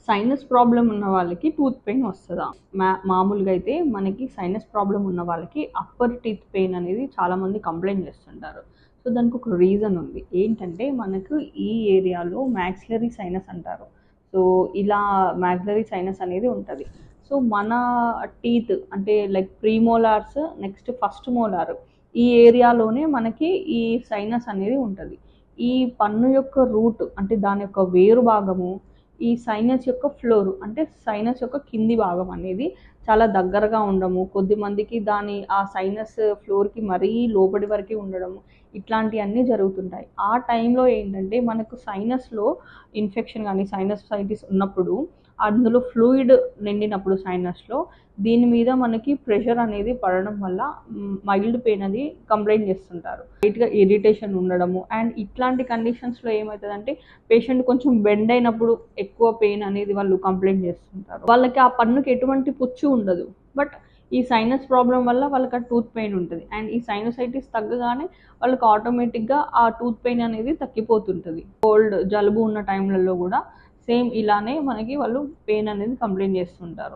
Sinus problem ఉన్న వాళ్ళకి tooth pain వస్తదా? మామూలుగా అయితే మనకి సైనస్ ప్రాబ్లమ్ ఉన్న వాళ్ళకి అప్పర్ టీత్ పెయిన్ అనేది చాలామంది కంప్లెయింట్ చేస్తుంటారు. సో, దానికి ఒక రీజన్ ఉంది. ఏంటంటే మనకు ఈ ఏరియాలో మాక్సిలరీ సైనస్ అంటారు. సో, ఇలా మాక్సిలరీ సైనస్ అనేది ఉంటది. సో, మన టీత్ అంటే like premolars, next first molar ఈ ఏరియాలోనే మనకి ఈ సైనస్ అనేది ఉంటది. ఈ పన్ను యొక్క రూట్ అంటే దాని యొక్క వేరు భాగము ఈ సైనస్ యొక్క ఫ్లోర్ అంటే సైనస్ యొక్క కింది భాగం అనేది చాలా దగ్గరగా ఉండడము, కొద్దిమందికి ఆ సైనస్ ఫ్లోర్కి మరీ లోపలి వరకు ఉండడము, ఇట్లాంటివన్నీ జరుగుతుంటాయి. ఆ టైంలో ఏంటంటే మనకు సైనస్లో ఇన్ఫెక్షన్ కానీ సైనసైటిస్ ఉన్నప్పుడు అందులో ఫ్లూయిడ్ నిండినప్పుడు సైనస్లో దీని మీద మనకి ప్రెషర్ అనేది పడడం వల్ల మైల్డ్ పెయిన్ అది కంప్లైంట్ చేస్తుంటారు. లైట్గా ఇరిటేషన్ ఉండడము అండ్ ఇట్లాంటి కండిషన్స్లో ఏమవుతుందంటే పేషెంట్ కొంచెం బెండ్ అయినప్పుడు ఎక్కువ పెయిన్ అనేది వాళ్ళు కంప్లైంట్ చేస్తుంటారు. వాళ్ళకి ఆ పన్నుకి ఎటువంటి పుచ్చు ఉండదు, బట్ ఈ సైనస్ ప్రాబ్లం వల్ల వాళ్ళకి ఆ టూత్ పెయిన్ ఉంటుంది. అండ్ ఈ సైనసైటిస్ తగ్గగానే వాళ్ళకి ఆటోమేటిక్గా ఆ టూత్ పెయిన్ అనేది తగ్గిపోతుంటుంది. కోల్డ్ జలుబు ఉన్న టైంలలో కూడా సేమ్ ఇలానే మనకి వాళ్ళు పెయిన్ అనేది కంప్లైంట్ చేస్తుంటారు.